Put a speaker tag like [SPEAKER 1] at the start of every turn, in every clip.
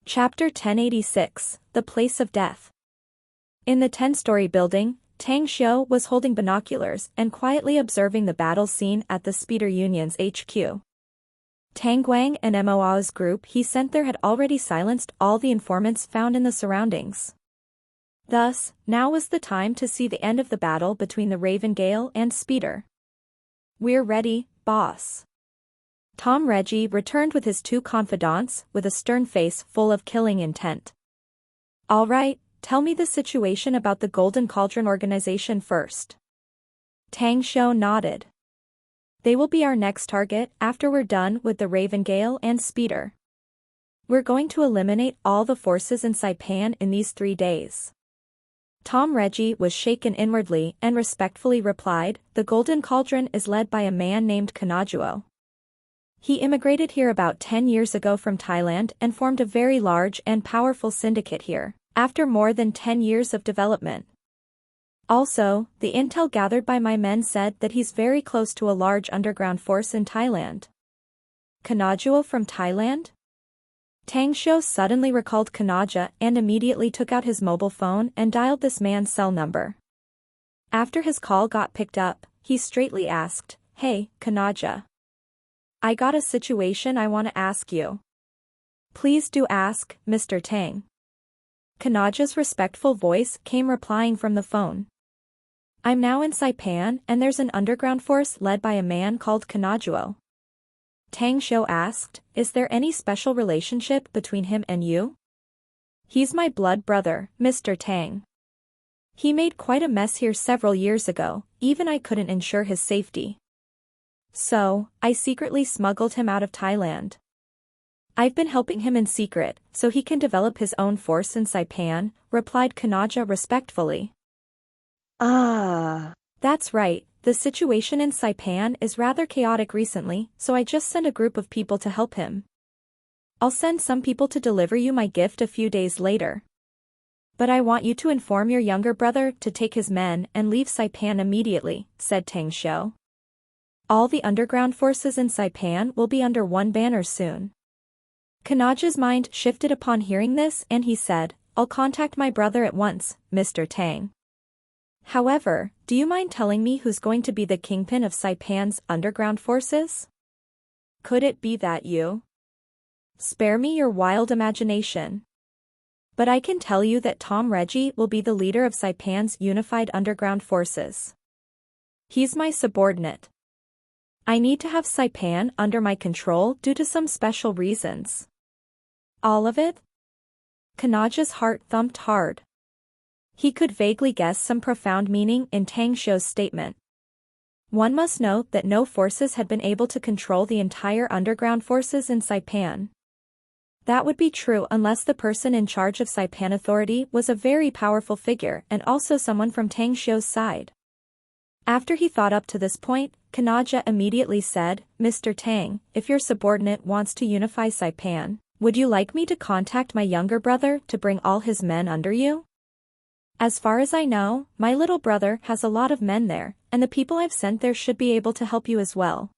[SPEAKER 1] Chapter 1086, The Place of Death. In the 10-story building, Tang Xiu was holding binoculars and quietly observing the battle scene at the Speeder Union's HQ. Tang Guang and Moa's group he sent there had already silenced all the informants found in the surroundings. Thus, now was the time to see the end of the battle between the Raven Gale and Speeder. "We're ready, boss." Tom Reggie returned with his two confidants with a stern face full of killing intent. "All right, tell me the situation about the Golden Cauldron organization first." Tang Xiu nodded. "They will be our next target after we're done with the Raven Gale and Speeder. We're going to eliminate all the forces in Saipan in these 3 days." Tom Reggie was shaken inwardly and respectfully replied, "The Golden Cauldron is led by a man named Kanajuo. He immigrated here about 10 years ago from Thailand and formed a very large and powerful syndicate here, after more than 10 years of development. Also, the intel gathered by my men said that he's very close to a large underground force in Thailand." "Kanajuo from Thailand?" Tang Xiu suddenly recalled Kanaja and immediately took out his mobile phone and dialed this man's cell number. After his call got picked up, he straightly asked, "Hey, Kanaja. I got a situation I want to ask you." "Please do ask, Mr. Tang." Kanaja's respectful voice came replying from the phone. "I'm now in Saipan and there's an underground force led by a man called Kanajuo." Tang Xiu asked, "Is there any special relationship between him and you?" "He's my blood brother, Mr. Tang. He made quite a mess here several years ago, even I couldn't ensure his safety. So, I secretly smuggled him out of Thailand. I've been helping him in secret, so he can develop his own force in Saipan," replied Kanaja respectfully. "That's right, the situation in Saipan is rather chaotic recently, so I just sent a group of people to help him. I'll send some people to deliver you my gift a few days later. But I want you to inform your younger brother to take his men and leave Saipan immediately," said Tang Xiu. "All the underground forces in Saipan will be under one banner soon." Kanaja's mind shifted upon hearing this and he said, "I'll contact my brother at once, Mr. Tang. However, do you mind telling me who's going to be the kingpin of Saipan's underground forces? Could it be that you? Spare me your wild imagination. But I can tell you that Tom Reggie will be the leader of Saipan's unified underground forces. He's my subordinate. I need to have Saipan under my control due to some special reasons." "All of it?" Kanaja's heart thumped hard. He could vaguely guess some profound meaning in Tang Xiu's statement. One must note that no forces had been able to control the entire underground forces in Saipan. That would be true unless the person in charge of Saipan Authority was a very powerful figure and also someone from Tang Xiu's side. After he thought up to this point, Kanaja immediately said, "Mr. Tang, if your subordinate wants to unify Saipan, would you like me to contact my younger brother to bring all his men under you? As far as I know, my little brother has a lot of men there, and the people I've sent there should be able to help you as well."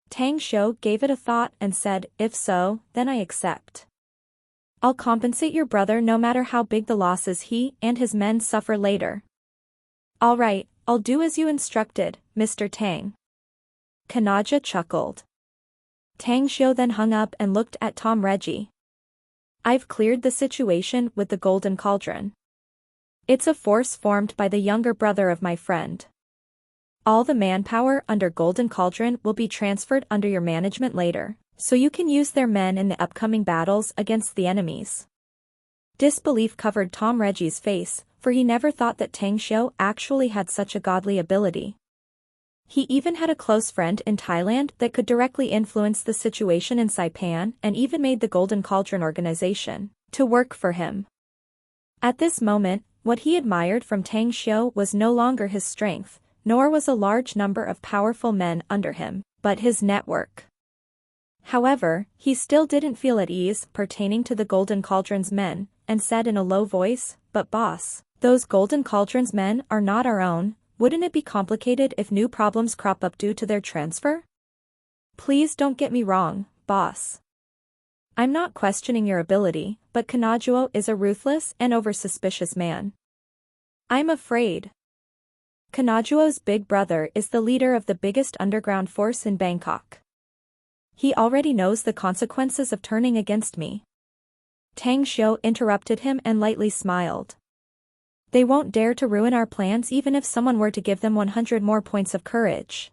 [SPEAKER 1] Tang Xiu gave it a thought and said, "If so, then I accept. I'll compensate your brother no matter how big the losses he and his men suffer later." "All right, I'll do as you instructed, Mr. Tang." Kanaja chuckled. Tang Xiu then hung up and looked at Tom Reggie. "I've cleared the situation with the Golden Cauldron. It's a force formed by the younger brother of my friend. All the manpower under Golden Cauldron will be transferred under your management later, so you can use their men in the upcoming battles against the enemies." Disbelief covered Tom Reggie's face, for he never thought that Tang Xiu actually had such a godly ability. He even had a close friend in Thailand that could directly influence the situation in Saipan and even made the Golden Cauldron organization to work for him. At this moment, what he admired from Tang Xiu was no longer his strength, nor was a large number of powerful men under him, but his network. However, he still didn't feel at ease pertaining to the Golden Cauldron's men, and said in a low voice, "But boss, those Golden Cauldron's men are not our own. Wouldn't it be complicated if new problems crop up due to their transfer?" "Please don't get me wrong, boss. I'm not questioning your ability, but Kanajuo is a ruthless and over-suspicious man. I'm afraid. Kanajuo's big brother is the leader of the biggest underground force in Bangkok. He already knows the consequences of turning against me. Tang Xiu interrupted him and lightly smiled. They won't dare to ruin our plans even if someone were to give them 100 more points of courage.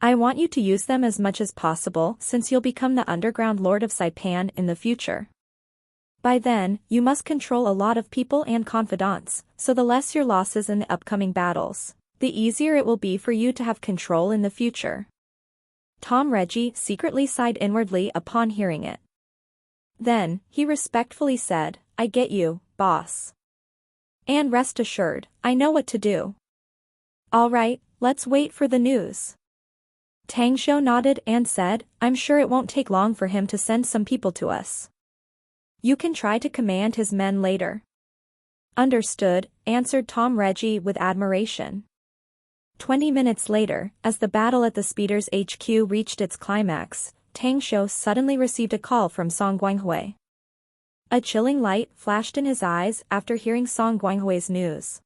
[SPEAKER 1] I want you to use them as much as possible since you'll become the underground lord of Saipan in the future. By then, you must control a lot of people and confidants, so the less your losses in the upcoming battles, the easier it will be for you to have control in the future. Tom Reggie secretly sighed inwardly upon hearing it. Then, he respectfully said, I get you, boss. And rest assured, I know what to do. All right, let's wait for the news. Tang Xiu nodded and said, I'm sure it won't take long for him to send some people to us. You can try to command his men later. Understood, answered Tom Reggie with admiration. 20 minutes later, as the battle at the Speeder's HQ reached its climax, Tang Xiu suddenly received a call from Song Guanghui. A chilling light flashed in his eyes after hearing Song Guanghui's news.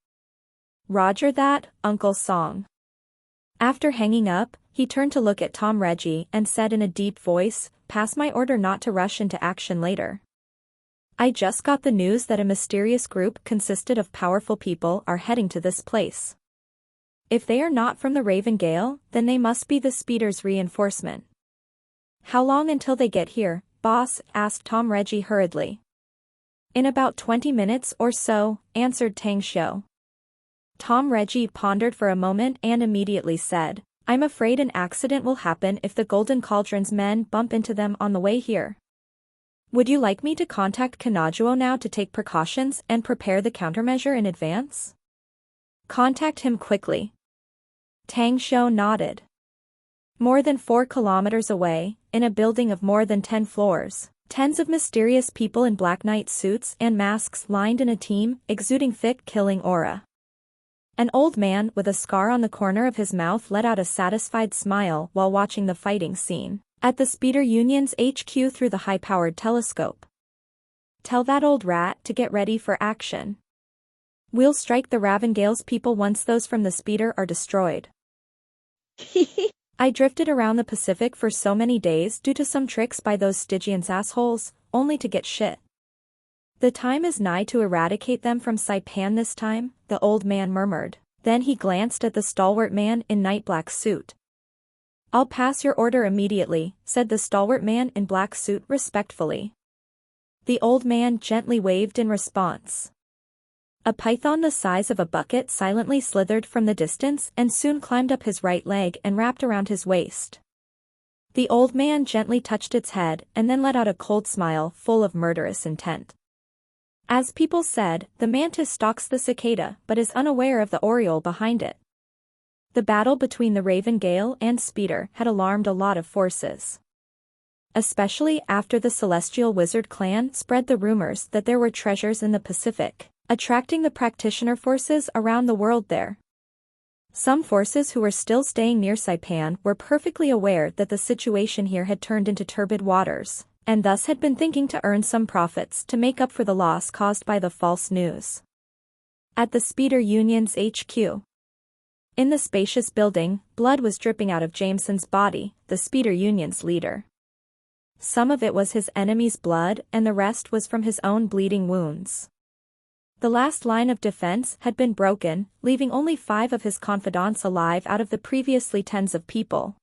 [SPEAKER 1] Roger that, Uncle Song. After hanging up, he turned to look at Tom Reggie and said in a deep voice, pass my order not to rush into action later. I just got the news that a mysterious group consisted of powerful people are heading to this place. If they are not from the Raven Gale, then they must be the Speeder's reinforcement. How long until they get here, boss? Asked Tom Reggie hurriedly. In about 20 minutes or so, answered Tang Xiu. Tom Reggie pondered for a moment and immediately said, I'm afraid an accident will happen if the Golden Cauldron's men bump into them on the way here. Would you like me to contact Kanajuo now to take precautions and prepare the countermeasure in advance? Contact him quickly. Tang Xiu nodded. More than 4 kilometers away, in a building of more than 10 floors, tens of mysterious people in black knight suits and masks lined in a team, exuding thick killing aura. An old man with a scar on the corner of his mouth let out a satisfied smile while watching the fighting scene at the Speeder Union's HQ through the high-powered telescope. Tell that old rat to get ready for action. We'll strike the Ravengale's people once those from the Speeder are destroyed. I drifted around the Pacific for so many days due to some tricks by those Stygian's assholes, only to get shit. The time is nigh to eradicate them from Saipan this time, the old man murmured. Then he glanced at the stalwart man in night black suit. I'll pass your order immediately, said the stalwart man in black suit respectfully. The old man gently waved in response. A python the size of a bucket silently slithered from the distance and soon climbed up his right leg and wrapped around his waist. The old man gently touched its head and then let out a cold smile full of murderous intent. As people said, the mantis stalks the cicada but is unaware of the oriole behind it. The battle between the Raven Gale and Speeder had alarmed a lot of forces. Especially after the Celestial Wizard clan spread the rumors that there were treasures in the Pacific, attracting the practitioner forces around the world there. Some forces who were still staying near Saipan were perfectly aware that the situation here had turned into turbid waters, and thus had been thinking to earn some profits to make up for the loss caused by the false news. At the Speeder Union's HQ. In the spacious building, blood was dripping out of Jameson's body, the Speeder Union's leader. Some of it was his enemy's blood and the rest was from his own bleeding wounds. The last line of defense had been broken, leaving only 5 of his confidants alive out of the previously tens of people.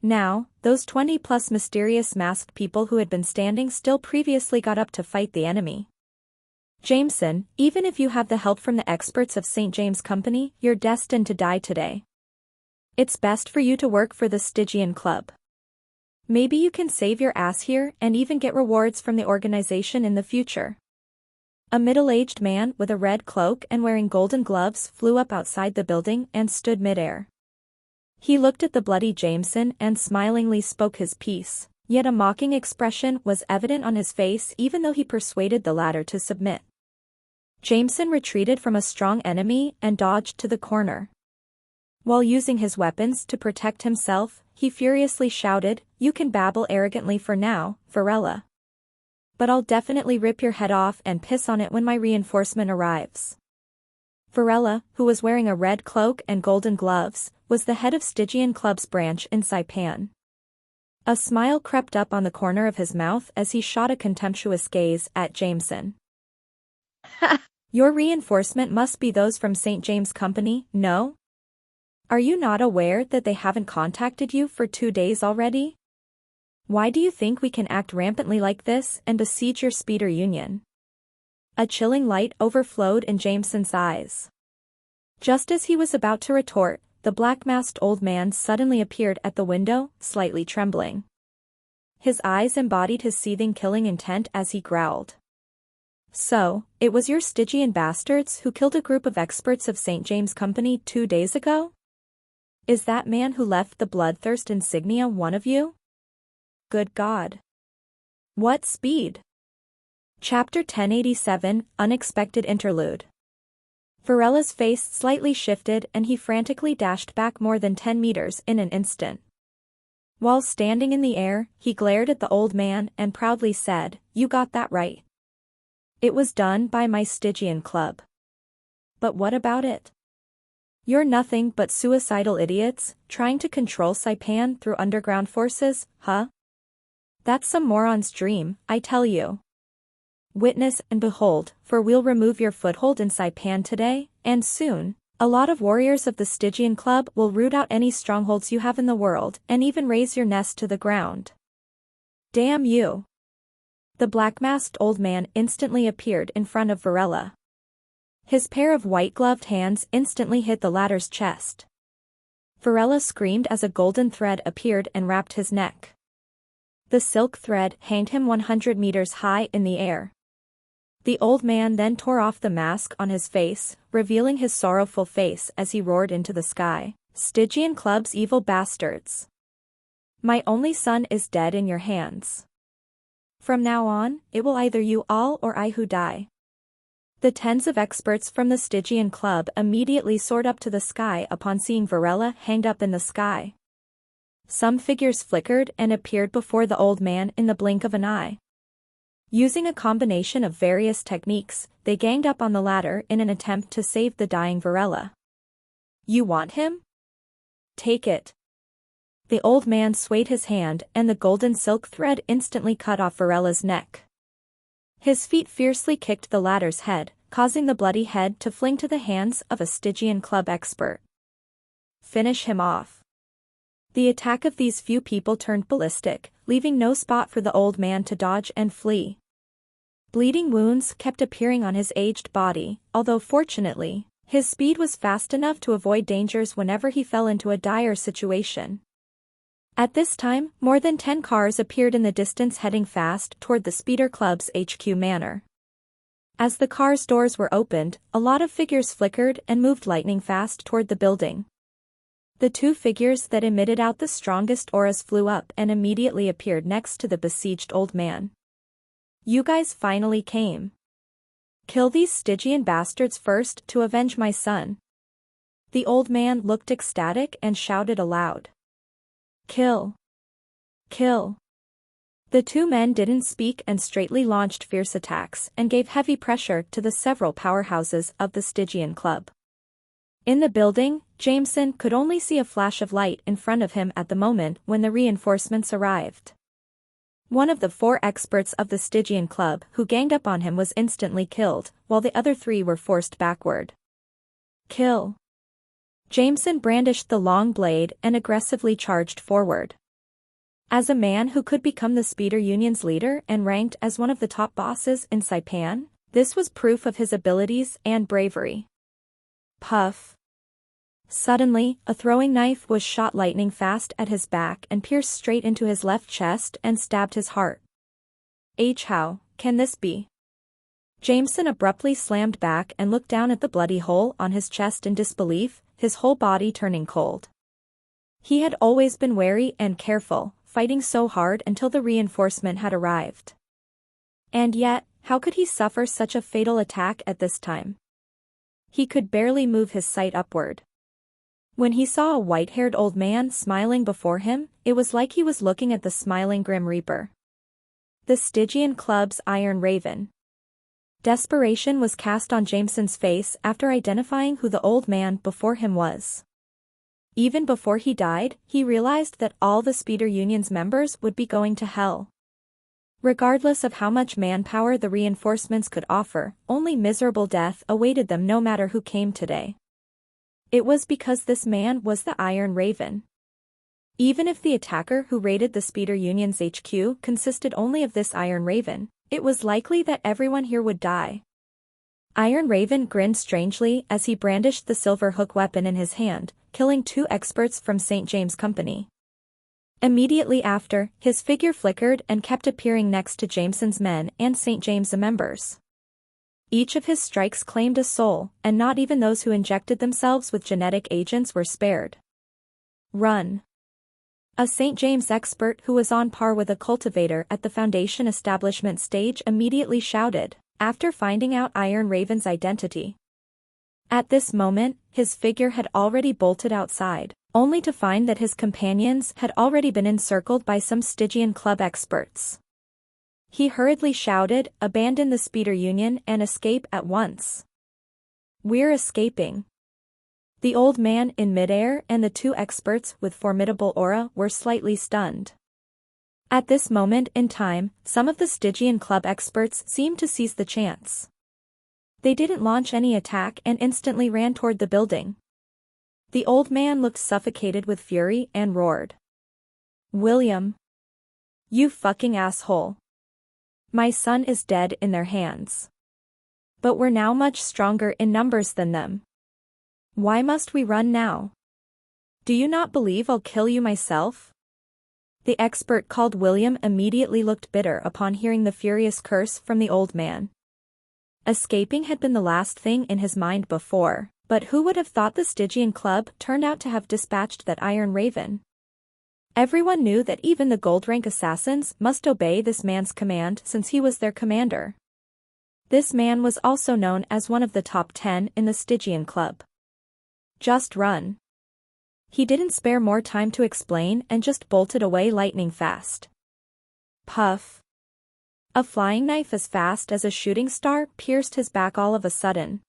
[SPEAKER 1] Now, those 20-plus mysterious masked people who had been standing still previously got up to fight the enemy. Jameson, even if you have the help from the experts of St. James Company, you're destined to die today. It's best for you to work for the Stygian Club. Maybe you can save your ass here and even get rewards from the organization in the future. A middle-aged man with a red cloak and wearing golden gloves flew up outside the building and stood midair. He looked at the bloody Jameson and smilingly spoke his piece, yet a mocking expression was evident on his face even though he persuaded the latter to submit. Jameson retreated from a strong enemy and dodged to the corner. While using his weapons to protect himself, he furiously shouted, "You can babble arrogantly for now, Varela. But I'll definitely rip your head off and piss on it when my reinforcement arrives. Varela, who was wearing a red cloak and golden gloves, was the head of Stygian Club's branch in Saipan. A smile crept up on the corner of his mouth as he shot a contemptuous gaze at Jameson. Your reinforcement must be those from St. James Company, no? Are you not aware that they haven't contacted you for 2 days already? Why do you think we can act rampantly like this and besiege your speeder union? A chilling light overflowed in Jameson's eyes. Just as he was about to retort, the black-masked old man suddenly appeared at the window, slightly trembling. His eyes embodied his seething killing intent as he growled. So, it was your Stygian bastards who killed a group of experts of St. James Company 2 days ago? Is that man who left the bloodthirst insignia one of you? Good God. What speed? Chapter 1087, Unexpected Interlude. Varela's face slightly shifted and he frantically dashed back more than 10 meters in an instant. While standing in the air, he glared at the old man and proudly said, "You got that right. It was done by my Stygian club. But what about it? You're nothing but suicidal idiots, trying to control Saipan through underground forces, huh? That's some moron's dream, I tell you. Witness and behold, for we'll remove your foothold in Saipan today, and soon, a lot of warriors of the Stygian Club will root out any strongholds you have in the world and even raze your nest to the ground. Damn you." The black-masked old man instantly appeared in front of Varela. His pair of white-gloved hands instantly hit the latter's chest. Varela screamed as a golden thread appeared and wrapped his neck. The silk thread hanged him 100 meters high in the air. The old man then tore off the mask on his face, revealing his sorrowful face as he roared into the sky. "Stygian Club's evil bastards. My only son is dead in your hands. From now on, it will either you all or I who die." The tens of experts from the Stygian Club immediately soared up to the sky upon seeing Varela hanged up in the sky. Some figures flickered and appeared before the old man in the blink of an eye. Using a combination of various techniques, they ganged up on the ladder in an attempt to save the dying Varela. "You want him? Take it." The old man swayed his hand and the golden silk thread instantly cut off Varela's neck. His feet fiercely kicked the ladder's head, causing the bloody head to fling to the hands of a Stygian Club expert. Finish him off. The attack of these few people turned ballistic, leaving no spot for the old man to dodge and flee. Bleeding wounds kept appearing on his aged body, although fortunately, his speed was fast enough to avoid dangers whenever he fell into a dire situation. At this time, more than 10 cars appeared in the distance heading fast toward the Speeder Club's HQ manor. As the cars' doors were opened, a lot of figures flickered and moved lightning fast toward the building. The 2 figures that emitted out the strongest auras flew up and immediately appeared next to the besieged old man. "You guys finally came. Kill these Stygian bastards first to avenge my son." The old man looked ecstatic and shouted aloud. "Kill! Kill!" The 2 men didn't speak and straightly launched fierce attacks and gave heavy pressure to the several powerhouses of the Stygian Club. In the building, Jameson could only see a flash of light in front of him at the moment when the reinforcements arrived. One of the 4 experts of the Stygian Club who ganged up on him was instantly killed, while the other 3 were forced backward. "Kill!" Jameson brandished the long blade and aggressively charged forward. As a man who could become the Speeder Union's leader and ranked as one of the top bosses in Saipan, this was proof of his abilities and bravery. Puff. Suddenly, a throwing knife was shot lightning fast at his back and pierced straight into his left chest and stabbed his heart. How can this be? Jameson abruptly slammed back and looked down at the bloody hole on his chest in disbelief, his whole body turning cold. He had always been wary and careful, fighting so hard until the reinforcement had arrived. And yet, how could he suffer such a fatal attack at this time? He could barely move his sight upward. When he saw a white-haired old man smiling before him, it was like he was looking at the smiling Grim Reaper. The Stygian Club's Iron Raven. Desperation was cast on Jameson's face after identifying who the old man before him was. Even before he died, he realized that all the Speeder Union's members would be going to hell. Regardless of how much manpower the reinforcements could offer, only miserable death awaited them no matter who came today. It was because this man was the Iron Raven. Even if the attacker who raided the Speeder Union's HQ consisted only of this Iron Raven, it was likely that everyone here would die. Iron Raven grinned strangely as he brandished the silver hook weapon in his hand, killing 2 experts from St. James Company. Immediately after, his figure flickered and kept appearing next to Jameson's men and St. James' members. Each of his strikes claimed a soul, and not even those who injected themselves with genetic agents were spared. Run. A St. James expert who was on par with a cultivator at the Foundation establishment stage immediately shouted, after finding out Iron Raven's identity. At this moment, his figure had already bolted outside, only to find that his companions had already been encircled by some Stygian Club experts. He hurriedly shouted, "Abandon the Speeder Union and escape at once." "We're escaping." The old man in midair and the 2 experts with formidable aura were slightly stunned. At this moment in time, some of the Stygian Club experts seemed to seize the chance. They didn't launch any attack and instantly ran toward the building. The old man looked suffocated with fury and roared. "William! You fucking asshole! My son is dead in their hands. But we're now much stronger in numbers than them. Why must we run now? Do you not believe I'll kill you myself?" The expert called William immediately looked bitter upon hearing the furious curse from the old man. Escaping had been the last thing in his mind before, but who would have thought the Stygian Club turned out to have dispatched that Iron Raven? Everyone knew that even the gold-rank assassins must obey this man's command since he was their commander. This man was also known as one of the top 10 in the Stygian Club. Just run. He didn't spare more time to explain and just bolted away lightning fast. Puff. A flying knife as fast as a shooting star pierced his back all of a sudden.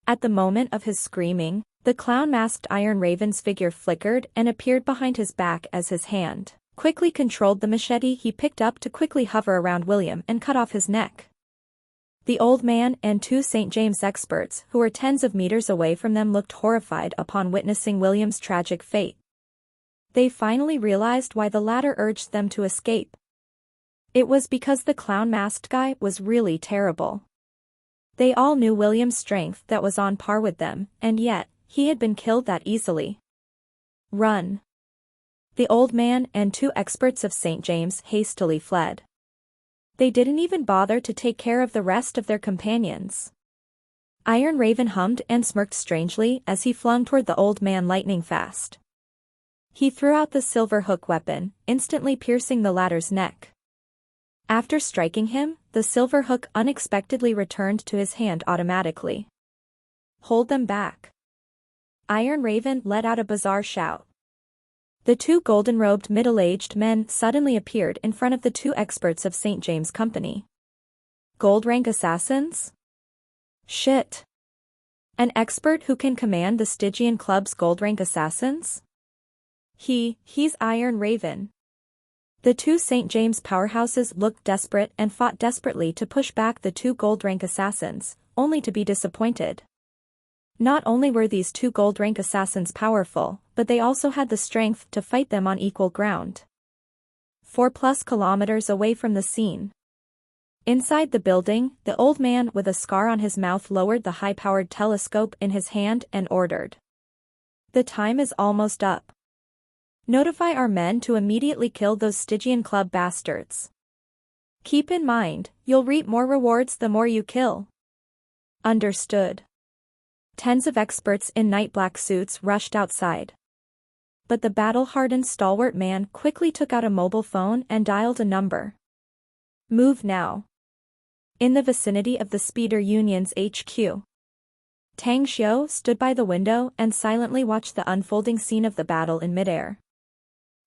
[SPEAKER 1] At the moment of his screaming, the clown-masked Iron Raven's figure flickered and appeared behind his back as his hand quickly controlled the machete he picked up to quickly hover around William and cut off his neck. The old man and 2 St. James experts who were tens of meters away from them looked horrified upon witnessing William's tragic fate. They finally realized why the latter urged them to escape. It was because the clown-masked guy was really terrible. They all knew William's strength that was on par with them, and yet, he had been killed that easily. Run. The old man and 2 experts of St. James hastily fled. They didn't even bother to take care of the rest of their companions. Iron Raven hummed and smirked strangely as he flung toward the old man lightning fast. He threw out the silver hook weapon, instantly piercing the latter's neck. After striking him, the silver hook unexpectedly returned to his hand automatically. "Hold them back." Iron Raven let out a bizarre shout. The 2 golden-robed middle-aged men suddenly appeared in front of the 2 experts of St. James Company. Gold-rank assassins? Shit. An expert who can command the Stygian Club's gold-rank assassins? He's Iron Raven. The 2 St. James powerhouses looked desperate and fought desperately to push back the 2 gold-rank assassins, only to be disappointed. Not only were these 2 gold-rank assassins powerful, but they also had the strength to fight them on equal ground. 4+ kilometers away from the scene. Inside the building, the old man with a scar on his mouth lowered the high-powered telescope in his hand and ordered. "The time is almost up. Notify our men to immediately kill those Stygian Club bastards. Keep in mind, you'll reap more rewards the more you kill." Understood. Tens of experts in night-black suits rushed outside. But the battle-hardened stalwart man quickly took out a mobile phone and dialed a number. "Move now." In the vicinity of the Speeder Union's HQ. Tang Xiu stood by the window and silently watched the unfolding scene of the battle in midair.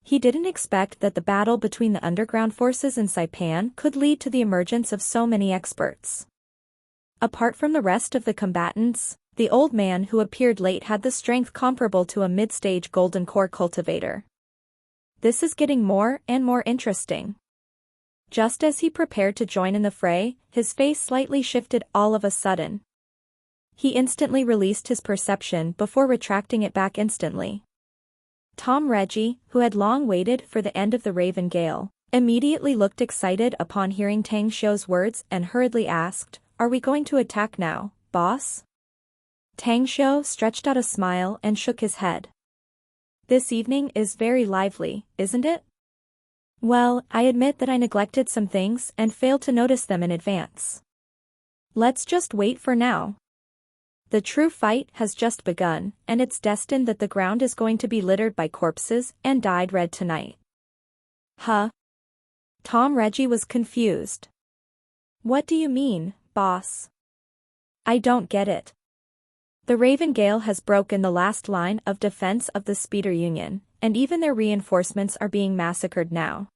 [SPEAKER 1] He didn't expect that the battle between the underground forces in Saipan could lead to the emergence of so many experts. Apart from the rest of the combatants, the old man who appeared late had the strength comparable to a mid-stage golden core cultivator. This is getting more and more interesting. Just as he prepared to join in the fray, his face slightly shifted all of a sudden. He instantly released his perception before retracting it back instantly. Tom Reggie, who had long waited for the end of the Raven Gale, immediately looked excited upon hearing Tang Xiu's words and hurriedly asked, "Are we going to attack now, boss?" Tang Xiu stretched out a smile and shook his head. "This evening is very lively, isn't it?" "Well, I admit that I neglected some things and failed to notice them in advance. Let's just wait for now. The true fight has just begun, and it's destined that the ground is going to be littered by corpses and dyed red tonight." Huh? Tom Reggie was confused. "What do you mean, boss? I don't get it." The Raven Gale has broken the last line of defense of the Speeder Union, and even their reinforcements are being massacred now.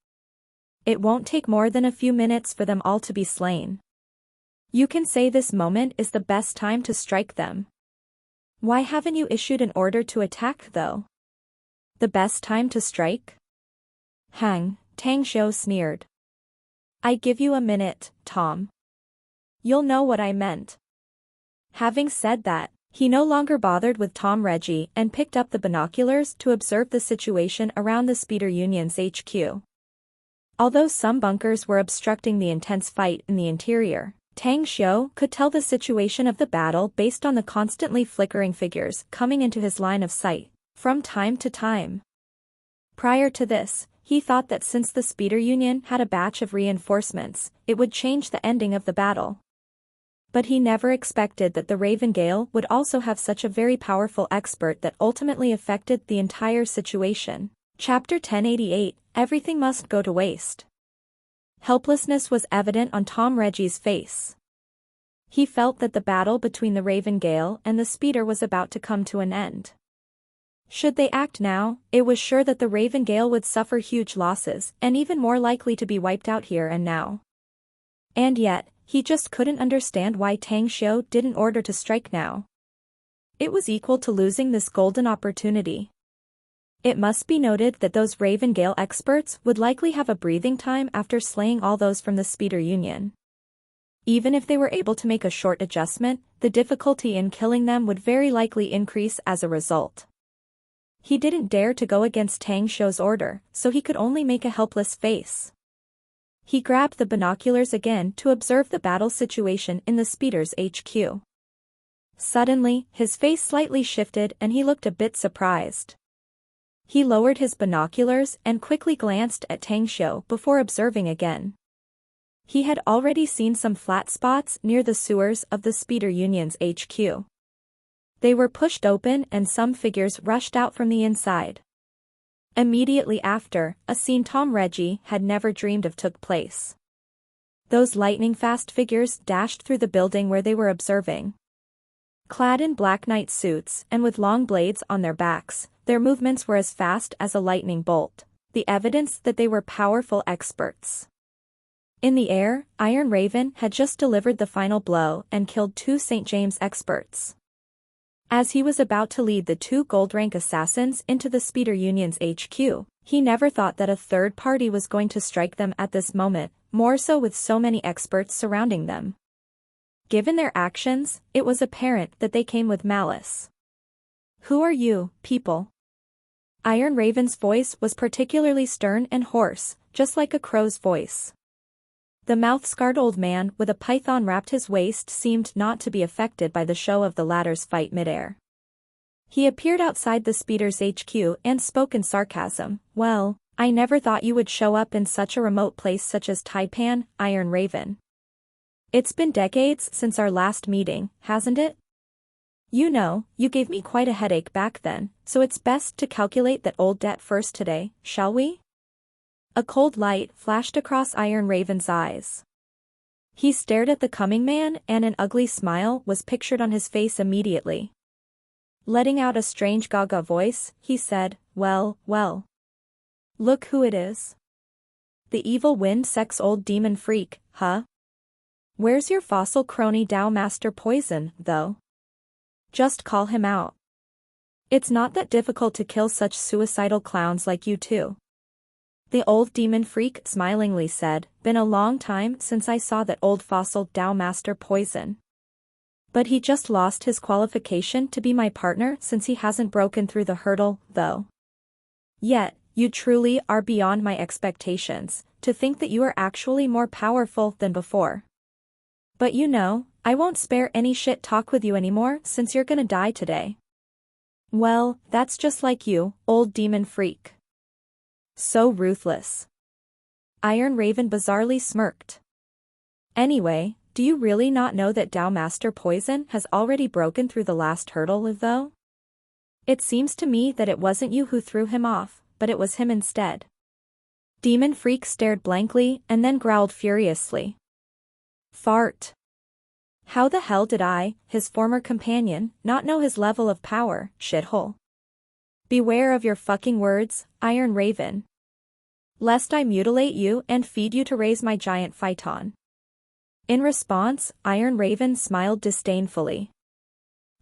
[SPEAKER 1] It won't take more than a few minutes for them all to be slain. You can say this moment is the best time to strike them. Why haven't you issued an order to attack though? The best time to strike? Hang, Tang Xiu sneered. "I give you a minute, Tom. You'll know what I meant." Having said that, he no longer bothered with Tom Reggie and picked up the binoculars to observe the situation around the Speeder Union's HQ. Although some bunkers were obstructing the intense fight in the interior, Tang Xiu could tell the situation of the battle based on the constantly flickering figures coming into his line of sight, from time to time. Prior to this, he thought that since the Speeder Union had a batch of reinforcements, it would change the ending of the battle. But he never expected that the Raven Gale would also have such a very powerful expert that ultimately affected the entire situation. Chapter 1088, Everything Must Go to Waste. Helplessness was evident on Tom Reggie's face. He felt that the battle between the Raven Gale and the Speeder was about to come to an end. Should they act now, it was sure that the Raven Gale would suffer huge losses and even more likely to be wiped out here and now. And yet, he just couldn't understand why Tang Xiu didn't order to strike now. It was equal to losing this golden opportunity. It must be noted that those Raven Gale experts would likely have a breathing time after slaying all those from the Speeder Union. Even if they were able to make a short adjustment, the difficulty in killing them would very likely increase as a result. He didn't dare to go against Tang Xiu's order, so he could only make a helpless face. He grabbed the binoculars again to observe the battle situation in the Speeder's HQ. Suddenly, his face slightly shifted and he looked a bit surprised. He lowered his binoculars and quickly glanced at Tang Xiu before observing again. He had already seen some flat spots near the sewers of the Speeder Union's HQ. They were pushed open and some figures rushed out from the inside. Immediately after, a scene Tom Reggie had never dreamed of took place. Those lightning-fast figures dashed through the building where they were observing. Clad in black knight suits and with long blades on their backs, their movements were as fast as a lightning bolt, the evidence that they were powerful experts. In the air, Iron Raven had just delivered the final blow and killed 2 St. James experts. As he was about to lead the 2 gold-rank assassins into the Speeder Union's HQ, he never thought that a third party was going to strike them at this moment, more so with so many experts surrounding them. Given their actions, it was apparent that they came with malice. "Who are you, people?" Iron Raven's voice was particularly stern and hoarse, just like a crow's voice. The mouth-scarred old man with a python wrapped his waist seemed not to be affected by the show of the latter's fight midair. He appeared outside the Speeder's HQ and spoke in sarcasm. "Well, I never thought you would show up in such a remote place such as Taipan, Iron Raven. It's been decades since our last meeting, hasn't it? You know, you gave me quite a headache back then, so it's best to calculate that old debt first today, shall we?" A cold light flashed across Iron Raven's eyes. He stared at the coming man and an ugly smile was pictured on his face immediately. Letting out a strange gaga voice, he said, well. Look who it is. The evil wind sex old demon freak, huh? Where's your fossil crony Tao Master Poison, though? Just call him out. It's not that difficult to kill such suicidal clowns like you two. The old demon freak smilingly said, been a long time since I saw that old fossil Tao Master Poison. But he just lost his qualification to be my partner since he hasn't broken through the hurdle, though. Yet, you truly are beyond my expectations, to think that you are actually more powerful than before. But you know, I won't spare any shit talk with you anymore since you're gonna die today. Well, that's just like you, old demon freak. So ruthless. Iron Raven bizarrely smirked. Anyway, do you really not know that Tao Master Poison has already broken through the last hurdle, though? It seems to me that it wasn't you who threw him off, but it was him instead. Demon Freak stared blankly and then growled furiously. Fart. How the hell did I, his former companion, not know his level of power, shithole? Beware of your fucking words, Iron Raven. Lest I mutilate you and feed you to raise my giant phyton. In response, Iron Raven smiled disdainfully.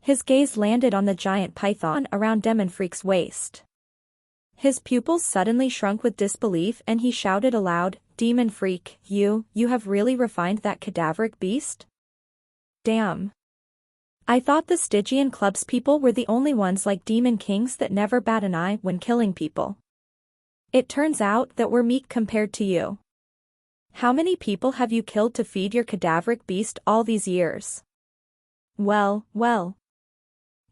[SPEAKER 1] His gaze landed on the giant python around Demon Freak's waist. His pupils suddenly shrunk with disbelief and he shouted aloud, Demon Freak, you have really refined that cadaveric beast? Damn. I thought the Stygian Club's people were the only ones like Demon Kings that never bat an eye when killing people. It turns out that we're meek compared to you. How many people have you killed to feed your cadaveric beast all these years? Well.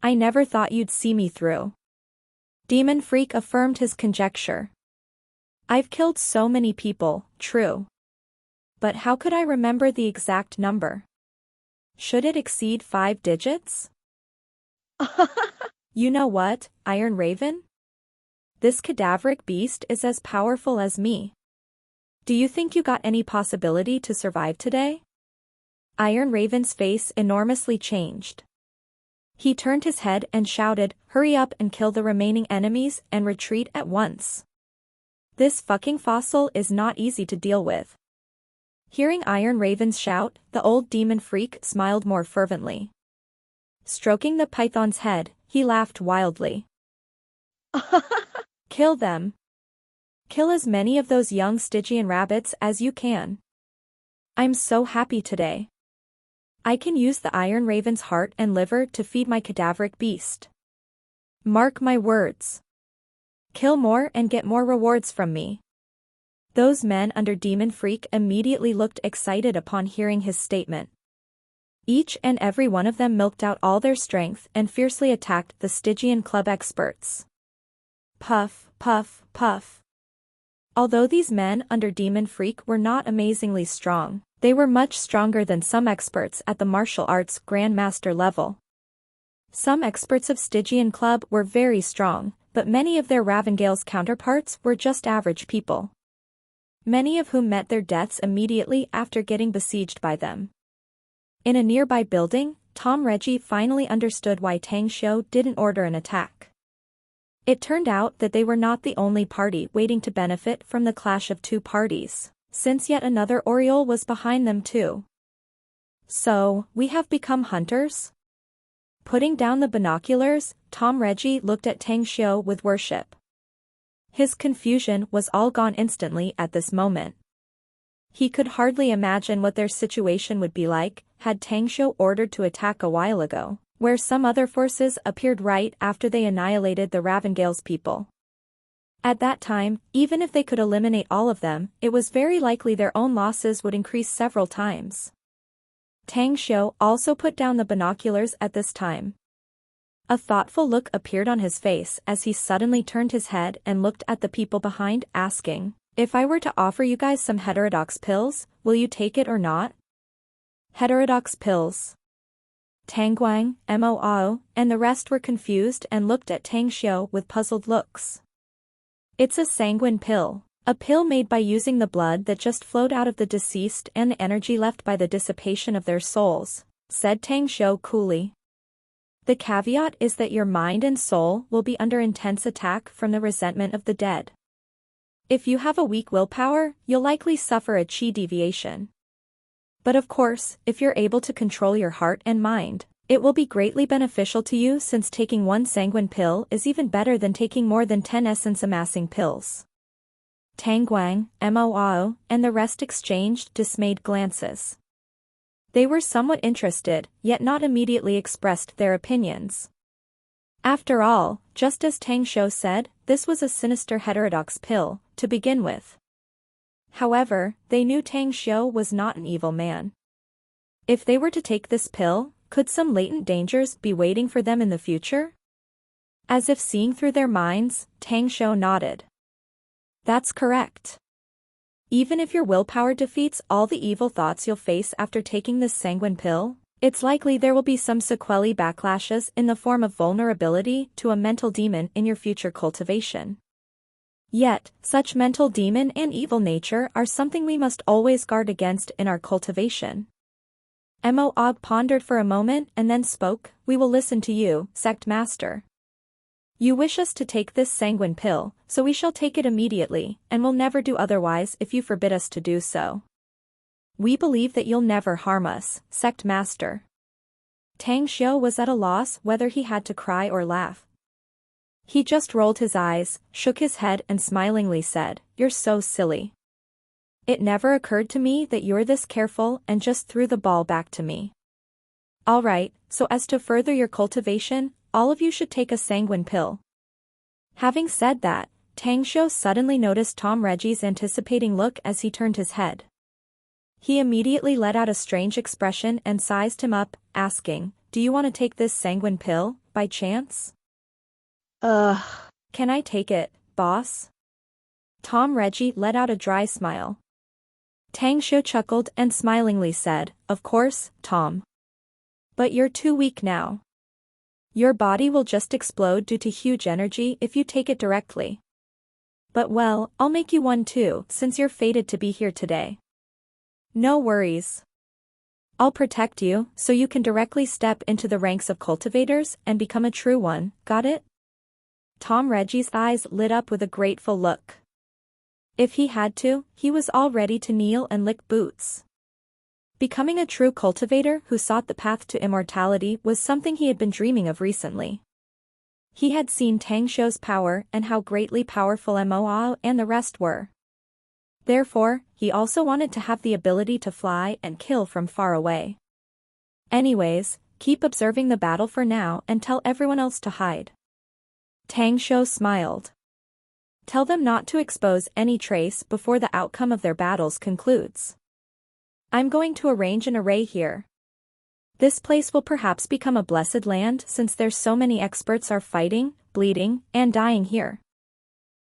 [SPEAKER 1] I never thought you'd see me through. Demon Freak affirmed his conjecture. I've killed so many people, true. But how could I remember the exact number? Should it exceed 5 digits? You know what, Iron Raven? This cadaveric beast is as powerful as me. Do you think you got any possibility to survive today? Iron Raven's face enormously changed. He turned his head and shouted, hurry up and kill the remaining enemies and retreat at once. This fucking fossil is not easy to deal with. Hearing Iron Raven's shout, the old demon freak smiled more fervently. Stroking the python's head, he laughed wildly. Kill them. Kill as many of those young Stygian rabbits as you can. I'm so happy today. I can use the Iron Raven's heart and liver to feed my cadaveric beast. Mark my words. Kill more and get more rewards from me. Those men under Demon Freak immediately looked excited upon hearing his statement. Each and every one of them milked out all their strength and fiercely attacked the Stygian Club experts. Puff, puff, puff. Although these men under Demon Freak were not amazingly strong, they were much stronger than some experts at the martial arts Grandmaster level. Some experts of Stygian Club were very strong, but many of their Ravengale's counterparts were just average people. Many of whom met their deaths immediately after getting besieged by them. In a nearby building, Tom Reggie finally understood why Tang Xiu didn't order an attack. It turned out that they were not the only party waiting to benefit from the clash of two parties, since yet another oriole was behind them too. So, we have become hunters? Putting down the binoculars, Tom Reggie looked at Tang Xiu with worship. His confusion was all gone instantly at this moment. He could hardly imagine what their situation would be like, had Tang Xiu ordered to attack a while ago, where some other forces appeared right after they annihilated the Ravengale's people. At that time, even if they could eliminate all of them, it was very likely their own losses would increase several times. Tang Xiu also put down the binoculars at this time. A thoughtful look appeared on his face as he suddenly turned his head and looked at the people behind, asking, if I were to offer you guys some heterodox pills, will you take it or not? Heterodox pills. Tang Guang, Mo, and the rest were confused and looked at Tang Xiu with puzzled looks. It's a sanguine pill. A pill made by using the blood that just flowed out of the deceased and the energy left by the dissipation of their souls, said Tang Xiu coolly. The caveat is that your mind and soul will be under intense attack from the resentment of the dead. If you have a weak willpower, you'll likely suffer a chi deviation. But of course, if you're able to control your heart and mind, it will be greatly beneficial to you since taking one sanguine pill is even better than taking more than 10 essence-amassing pills. Tang Guang, Mo, and the rest exchanged dismayed glances. They were somewhat interested, yet not immediately expressed their opinions. After all, just as Tang Shou said, this was a sinister heterodox pill, to begin with. However, they knew Tang Shou was not an evil man. If they were to take this pill, could some latent dangers be waiting for them in the future? As if seeing through their minds, Tang Shou nodded. That's correct. Even if your willpower defeats all the evil thoughts you'll face after taking this sanguine pill, it's likely there will be some sequelae backlashes in the form of vulnerability to a mental demon in your future cultivation. Yet, such mental demon and evil nature are something we must always guard against in our cultivation. Mo pondered for a moment and then spoke, "We will listen to you, sect master. You wish us to take this sanguine pill, so we shall take it immediately, and will never do otherwise if you forbid us to do so. We believe that you'll never harm us, sect master." Tang Shou was at a loss whether he had to cry or laugh. He just rolled his eyes, shook his head and smilingly said, "You're so silly. It never occurred to me that you're this careful and just threw the ball back to me. All right, so as to further your cultivation, all of you should take a sanguine pill." Having said that, Tang Shou suddenly noticed Tom Reggie's anticipating look as he turned his head. He immediately let out a strange expression and sized him up, asking, "Do you want to take this sanguine pill, by chance?" Can I take it, boss?" Tom Reggie let out a dry smile. Tang Shou chuckled and smilingly said, "Of course, Tom. But you're too weak now. Your body will just explode due to huge energy if you take it directly. But well, I'll make you one too, since you're fated to be here today. No worries. I'll protect you, so you can directly step into the ranks of cultivators and become a true one, got it?" Tom Reggie's eyes lit up with a grateful look. If he had to, he was all ready to kneel and lick boots. Becoming a true cultivator who sought the path to immortality was something he had been dreaming of recently. He had seen Tang Shou's power and how greatly powerful Mo and the rest were. Therefore, he also wanted to have the ability to fly and kill from far away. Anyways, keep observing the battle for now and tell everyone else to hide. Tang Shou smiled. Tell them not to expose any trace before the outcome of their battles concludes. I'm going to arrange an array here. This place will perhaps become a blessed land since there's so many experts are fighting, bleeding, and dying here.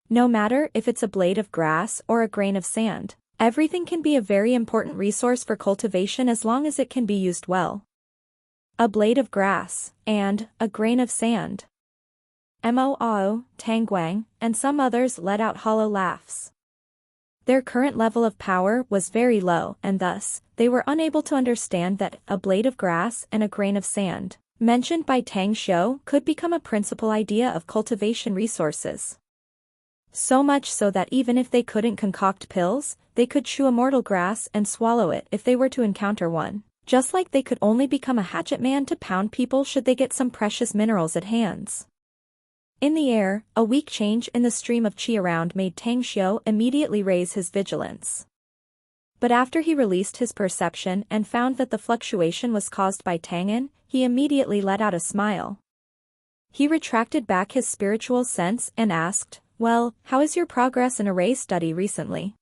[SPEAKER 1] No matter if it's a blade of grass or a grain of sand, everything can be a very important resource for cultivation as long as it can be used well. A blade of grass, and a grain of sand. Mo, Tang Guang, and some others let out hollow laughs. Their current level of power was very low and thus, they were unable to understand that a blade of grass and a grain of sand, mentioned by Tang Shou, could become a principal idea of cultivation resources. So much so that even if they couldn't concoct pills, they could chew immortal grass and swallow it if they were to encounter one, just like they could only become a hatchet man to pound people should they get some precious minerals at hands. In the air, a weak change in the stream of qi around made Tang Shou immediately raise his vigilance. But after he released his perception and found that the fluctuation was caused by Tang'an, he immediately let out a smile. He retracted back his spiritual sense and asked, "Well, how is your progress in array study recently?"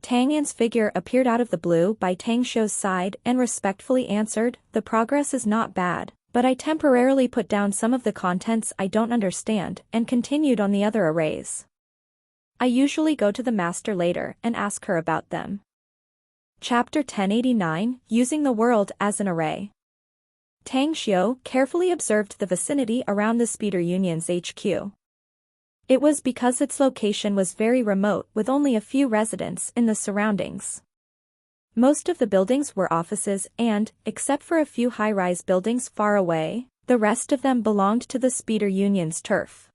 [SPEAKER 1] Tang'an's figure appeared out of the blue by Tang Shou's side and respectfully answered, "The progress is not bad. But I temporarily put down some of the contents I don't understand and continued on the other arrays. I usually go to the master later and ask her about them." Chapter 1089, Using the World as an Array. Tang Shou carefully observed the vicinity around the Speeder Union's HQ. It was because its location was very remote with only a few residents in the surroundings. Most of the buildings were offices and, except for a few high-rise buildings far away, the rest of them belonged to the Speeder Union's turf.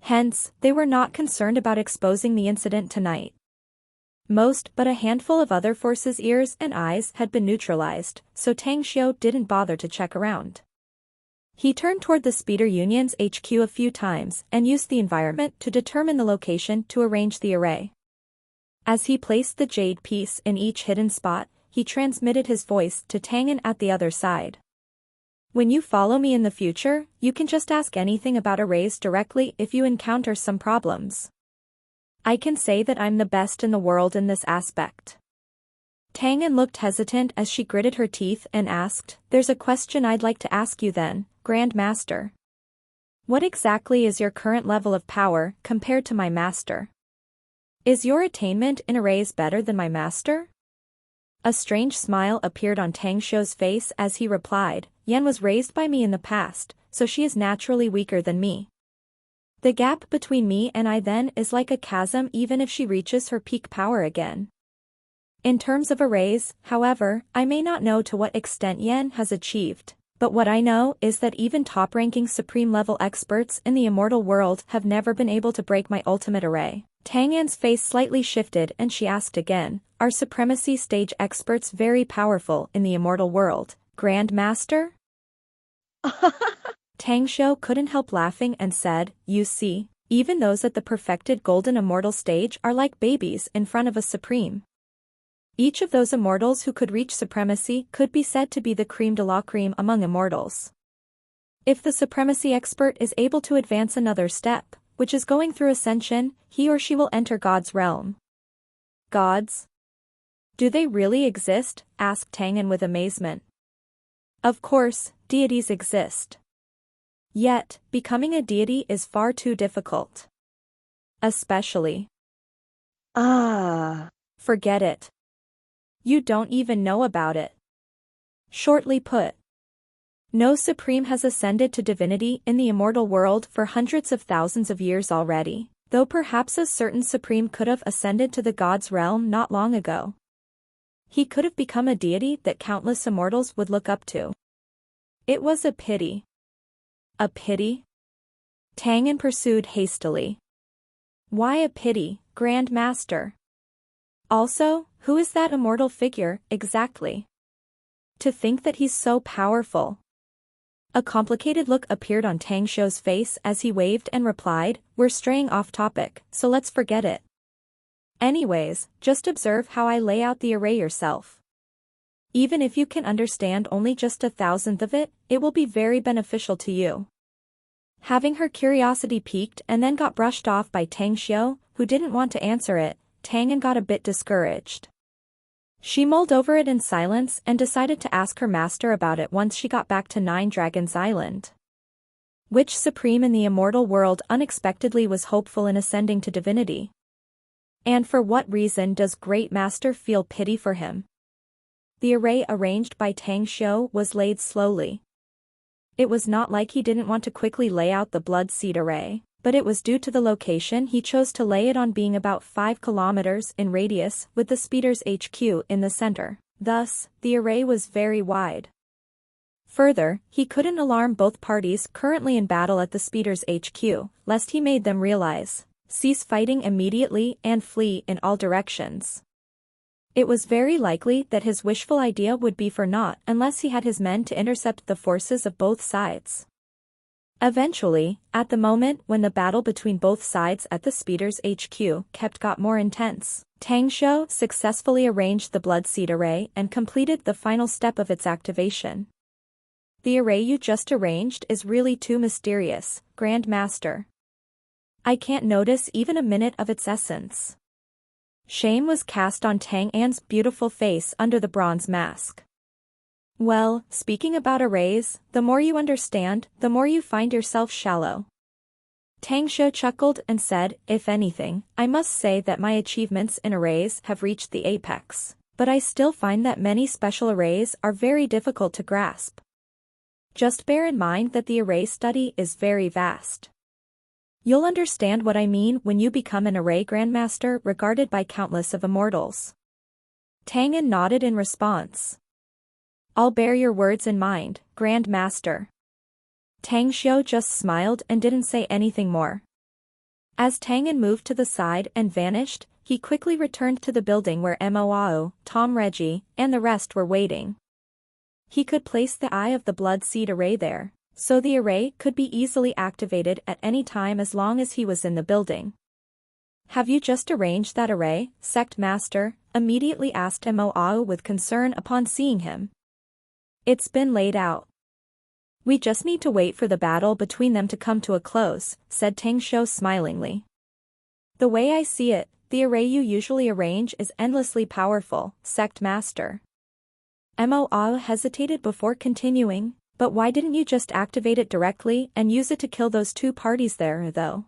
[SPEAKER 1] Hence, they were not concerned about exposing the incident tonight. Most but a handful of other forces' ears and eyes had been neutralized, so Tang Xiu didn't bother to check around. He turned toward the Speeder Union's HQ a few times and used the environment to determine the location to arrange the array. As he placed the jade piece in each hidden spot, he transmitted his voice to Tang'an at the other side. When you follow me in the future, you can just ask anything about arrays directly if you encounter some problems. I can say that I'm the best in the world in this aspect. Tang'an looked hesitant as she gritted her teeth and asked, "There's a question I'd like to ask you then, Grand Master. What exactly is your current level of power compared to my master? Is your attainment in arrays better than my master?" A strange smile appeared on Tang Xiu's face as he replied, "Yan was raised by me in the past, so she is naturally weaker than me. The gap between me and I then is like a chasm even if she reaches her peak power again. In terms of arrays, however, I may not know to what extent Yan has achieved, but what I know is that even top-ranking supreme-level experts in the immortal world have never been able to break my ultimate array." Tang'an's face slightly shifted and she asked again, "Are supremacy stage experts very powerful in the immortal world, Grand Master?" Tang Xiu couldn't help laughing and said, "You see, even those at the perfected golden immortal stage are like babies in front of a supreme. Each of those immortals who could reach supremacy could be said to be the creme de la creme among immortals. If the supremacy expert is able to advance another step, which is going through ascension, he or she will enter God's realm." "Gods? Do they really exist?" asked Tang'an with amazement. "Of course, deities exist. Yet, becoming a deity is far too difficult. Especially." "Forget it. You don't even know about it. Shortly put, no supreme has ascended to divinity in the immortal world for hundreds of thousands of years already, though perhaps a certain supreme could have ascended to the god's realm not long ago. He could have become a deity that countless immortals would look up to. It was a pity." "A pity?" Tang'an pursued hastily. "Why a pity, Grand Master? Also, who is that immortal figure, exactly? To think that he's so powerful." A complicated look appeared on Tang Xiu's face as he waved and replied, "We're straying off topic, so let's forget it. Anyways, just observe how I lay out the array yourself. Even if you can understand only just 1,000th of it, it will be very beneficial to you." Having her curiosity piqued and then got brushed off by Tang Xiu, who didn't want to answer it, Tang'an got a bit discouraged. She mulled over it in silence and decided to ask her master about it once she got back to Nine Dragons Island. Which supreme in the immortal world unexpectedly was hopeful in ascending to divinity? And for what reason does Great Master feel pity for him? The array arranged by Tang Xiu was laid slowly. It was not like he didn't want to quickly lay out the blood seed array, but it was due to the location he chose to lay it on being about 5 kilometers in radius with the speeder's HQ in the center. Thus, the array was very wide. Further, he couldn't alarm both parties currently in battle at the speeder's HQ, lest he made them realize, cease fighting immediately and flee in all directions. It was very likely that his wishful idea would be for naught unless he had his men to intercept the forces of both sides. Eventually, at the moment when the battle between both sides at the speeder's HQ got more intense, Tang Xiu successfully arranged the blood seed array and completed the final step of its activation. "The array you just arranged is really too mysterious, Grand Master. I can't notice even a minute of its essence." Shame was cast on Tang'an's beautiful face under the bronze mask. "Well, speaking about arrays, the more you understand, the more you find yourself shallow." Tang Xiu chuckled and said, "If anything, I must say that my achievements in arrays have reached the apex, but I still find that many special arrays are very difficult to grasp. Just bear in mind that the array study is very vast. You'll understand what I mean when you become an array grandmaster regarded by countless of immortals." Tang'an nodded in response. "I'll bear your words in mind, Grand Master." Tang Xiu just smiled and didn't say anything more. As Tangan moved to the side and vanished, he quickly returned to the building where Moao, Tom Reggie, and the rest were waiting. He could place the eye of the blood seed array there, so the array could be easily activated at any time as long as he was in the building. "Have you just arranged that array, Sect Master?" immediately asked Moao with concern upon seeing him. "It's been laid out. We just need to wait for the battle between them to come to a close," said Tang Shou smilingly. "The way I see it, the array you usually arrange is endlessly powerful, Sect Master." Moao hesitated before continuing, "But why didn't you just activate it directly and use it to kill those two parties there, though?"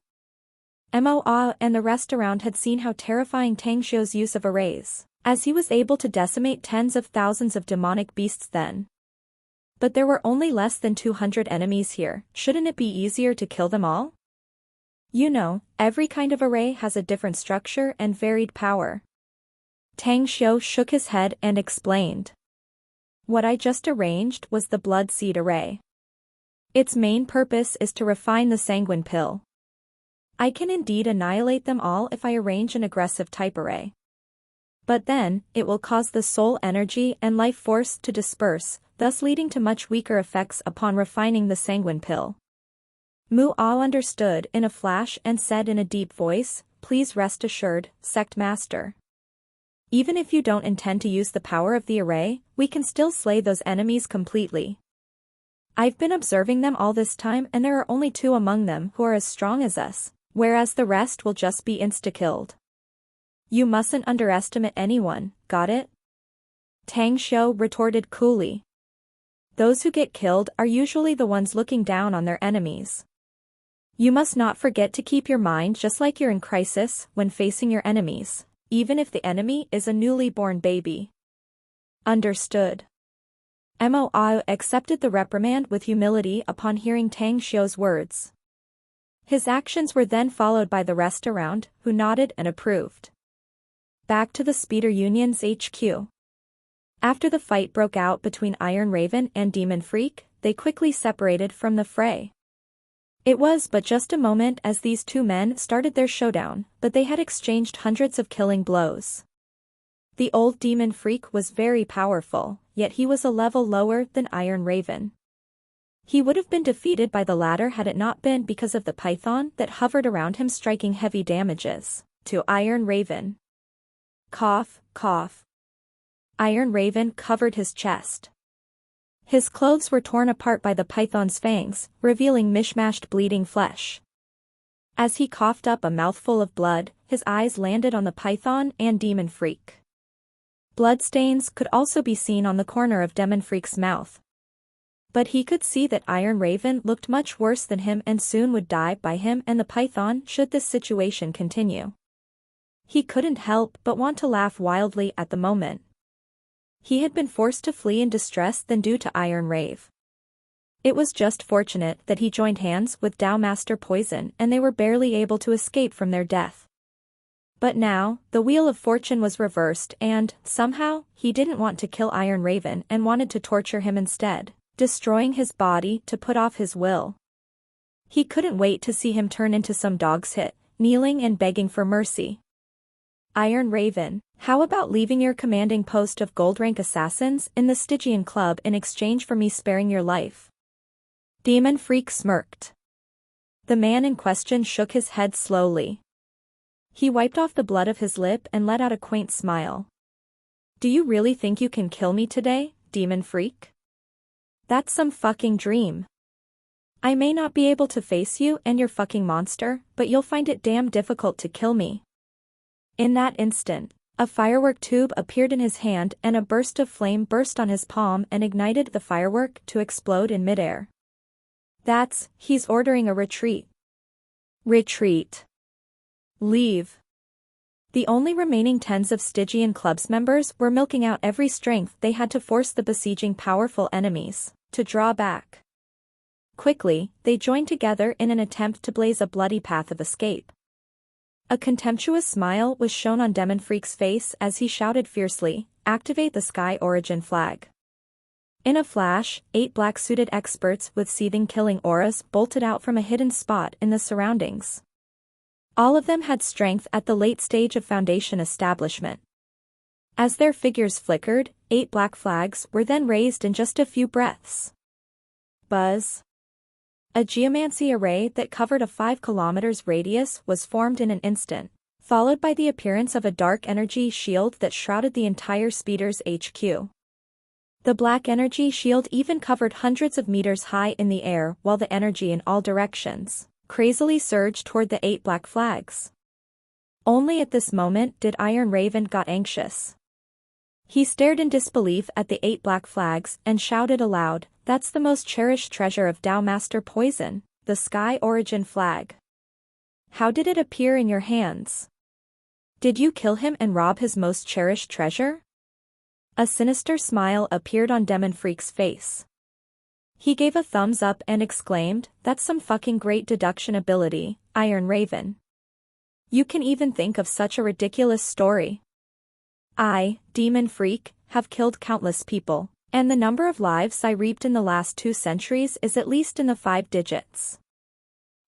[SPEAKER 1] Moao and the rest around had seen how terrifying Tang Shou's use of arrays, as he was able to decimate tens of thousands of demonic beasts then. But there were only less than 200 enemies here, shouldn't it be easier to kill them all? "You know, every kind of array has a different structure and varied power." Tang Shou shook his head and explained. "What I just arranged was the blood seed array. Its main purpose is to refine the sanguine pill. I can indeed annihilate them all if I arrange an aggressive type array. But then, it will cause the soul energy and life force to disperse, thus leading to much weaker effects upon refining the sanguine pill." Mu'ao understood in a flash and said in a deep voice, "Please rest assured, Sect Master. Even if you don't intend to use the power of the array, we can still slay those enemies completely. I've been observing them all this time and there are only 2 among them who are as strong as us, whereas the rest will just be insta-killed. You mustn't underestimate anyone, got it?" Tang Shou retorted coolly. "Those who get killed are usually the ones looking down on their enemies. You must not forget to keep your mind just like you're in crisis when facing your enemies, even if the enemy is a newly born baby." "Understood." Moao accepted the reprimand with humility upon hearing Tang Shou's words. His actions were then followed by the rest around, who nodded and approved. Back to the Speeder Union's HQ. After the fight broke out between Iron Raven and Demon Freak, they quickly separated from the fray. It was but just a moment as these 2 men started their showdown, but they had exchanged hundreds of killing blows. The old Demon Freak was very powerful, yet he was a level lower than Iron Raven. He would have been defeated by the latter had it not been because of the python that hovered around him striking heavy damages to Iron Raven. Cough, cough. Iron Raven covered his chest. His clothes were torn apart by the python's fangs, revealing mishmashed bleeding flesh. As he coughed up a mouthful of blood, his eyes landed on the python and Demon Freak. Bloodstains could also be seen on the corner of Demon Freak's mouth. But he could see that Iron Raven looked much worse than him and soon would die by him and the python should this situation continue. He couldn't help but want to laugh wildly at the moment. He had been forced to flee in distress than due to Iron Rave. It was just fortunate that he joined hands with Tao Master Poison and they were barely able to escape from their death. But now, the wheel of fortune was reversed and, somehow, he didn't want to kill Iron Raven and wanted to torture him instead, destroying his body to put off his will. He couldn't wait to see him turn into some dog's hit, kneeling and begging for mercy. "Iron Raven, how about leaving your commanding post of gold-rank assassins in the Stygian Club in exchange for me sparing your life?" Demon Freak smirked. The man in question shook his head slowly. He wiped off the blood of his lip and let out a quaint smile. "Do you really think you can kill me today, Demon Freak? That's some fucking dream. I may not be able to face you and your fucking monster, but you'll find it damn difficult to kill me." In that instant, a firework tube appeared in his hand and a burst of flame burst on his palm and ignited the firework to explode in midair. He's ordering a retreat. Retreat. Leave. The only remaining tens of Stygian Club's members were milking out every strength they had to force the besieging powerful enemies to draw back. Quickly, they joined together in an attempt to blaze a bloody path of escape. A contemptuous smile was shown on Demon Freak's face as he shouted fiercely, "Activate the Sky Origin flag." In a flash, 8 black-suited experts with seething killing auras bolted out from a hidden spot in the surroundings. All of them had strength at the late stage of Foundation establishment. As their figures flickered, 8 black flags were then raised in just a few breaths. Buzz. A geomancy array that covered a 5 kilometers radius was formed in an instant, followed by the appearance of a dark energy shield that shrouded the entire speeder's HQ. The black energy shield even covered hundreds of meters high in the air while the energy in all directions crazily surged toward the 8 black flags. Only at this moment did Iron Raven got anxious. He stared in disbelief at the 8 black flags and shouted aloud, "That's the most cherished treasure of Tao Master Poison, the Sky Origin flag. How did it appear in your hands? Did you kill him and rob his most cherished treasure?" A sinister smile appeared on Demon Freak's face. He gave a thumbs up and exclaimed, "That's some fucking great deduction ability, Iron Raven. You can even think of such a ridiculous story. I, Demon Freak, have killed countless people, and the number of lives I reaped in the last 2 centuries is at least in the 5 digits.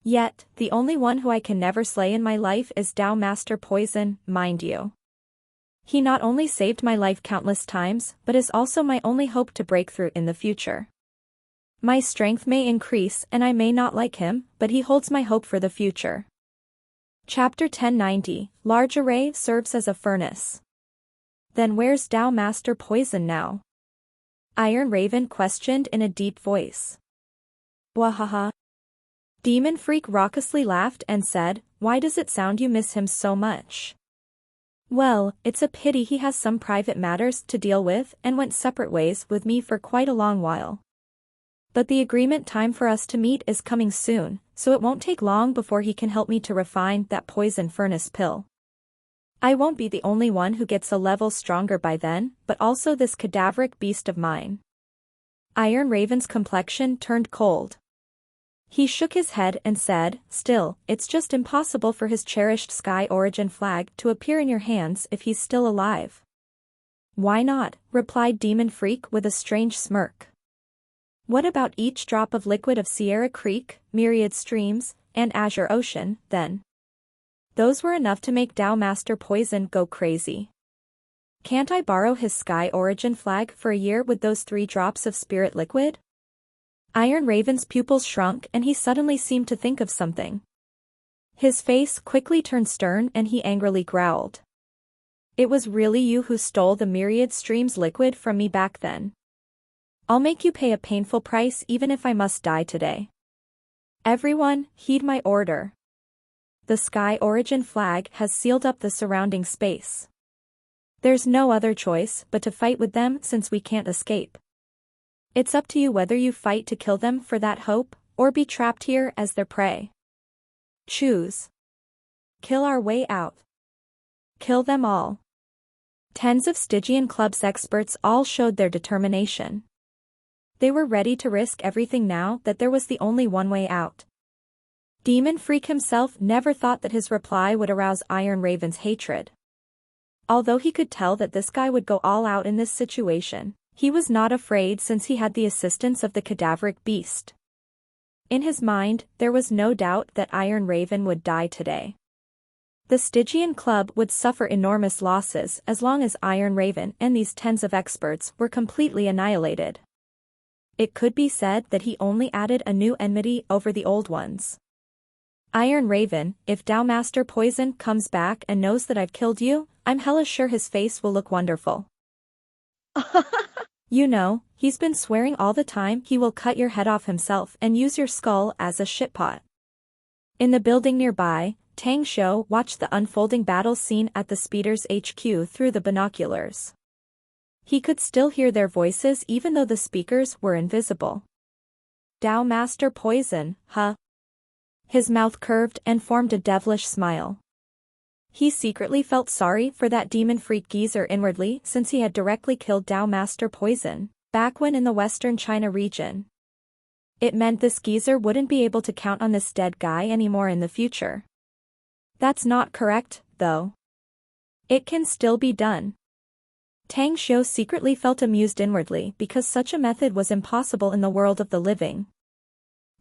[SPEAKER 1] Yet, the only one who I can never slay in my life is Tao Master Poison, mind you. He not only saved my life countless times but is also my only hope to break through in the future. My strength may increase and I may not like him, but he holds my hope for the future." Chapter 1090, Large Array serves as a furnace. Then where's Tao Master Poison now? Iron Raven questioned in a deep voice. Wahaha. Demon Freak raucously laughed and said, "Why does it sound you miss him so much?" "Well, it's a pity he has some private matters to deal with and went separate ways with me for quite a long while. But the agreement time for us to meet is coming soon, so it won't take long before he can help me to refine that poison furnace pill. I won't be the only one who gets a level stronger by then, but also this cadaveric beast of mine." Iron Raven's complexion turned cold. He shook his head and said, "Still, it's just impossible for his cherished Sky Origin flag to appear in your hands if he's still alive." "Why not?" replied Demon Freak with a strange smirk. "What about each drop of liquid of Sierra Creek, Myriad Streams, and Azure Ocean, then? Those were enough to make Tao Master Poison go crazy. Can't I borrow his Sky Origin flag for a year with those 3 drops of spirit liquid?" Iron Raven's pupils shrunk and he suddenly seemed to think of something. His face quickly turned stern and he angrily growled. "It was really you who stole the Myriad Streams liquid from me back then. I'll make you pay a painful price even if I must die today. Everyone, heed my order. The Sky Origin flag has sealed up the surrounding space. There's no other choice but to fight with them since we can't escape. It's up to you whether you fight to kill them for that hope, or be trapped here as their prey. Choose. Kill our way out. Kill them all." Tens of Stygian Club's experts all showed their determination. They were ready to risk everything now that there was the only one way out. Demon Freak himself never thought that his reply would arouse Iron Raven's hatred. Although he could tell that this guy would go all out in this situation, he was not afraid since he had the assistance of the cadaveric beast. In his mind, there was no doubt that Iron Raven would die today. The Stygian Club would suffer enormous losses as long as Iron Raven and these tens of experts were completely annihilated. It could be said that he only added a new enmity over the old ones. "Iron Raven, if Tao Master Poison comes back and knows that I've killed you, I'm hella sure his face will look wonderful. You know, he's been swearing all the time he will cut your head off himself and use your skull as a shitpot." In the building nearby, Tang Shou watched the unfolding battle scene at the speeder's HQ through the binoculars. He could still hear their voices even though the speakers were invisible. "Tao Master Poison, huh?" His mouth curved and formed a devilish smile. He secretly felt sorry for that Demon Freak geezer inwardly since he had directly killed Tao Master Poison, back when in the Western China region. It meant this geezer wouldn't be able to count on this dead guy anymore in the future. That's not correct, though. It can still be done. Tang Shou secretly felt amused inwardly because such a method was impossible in the world of the living.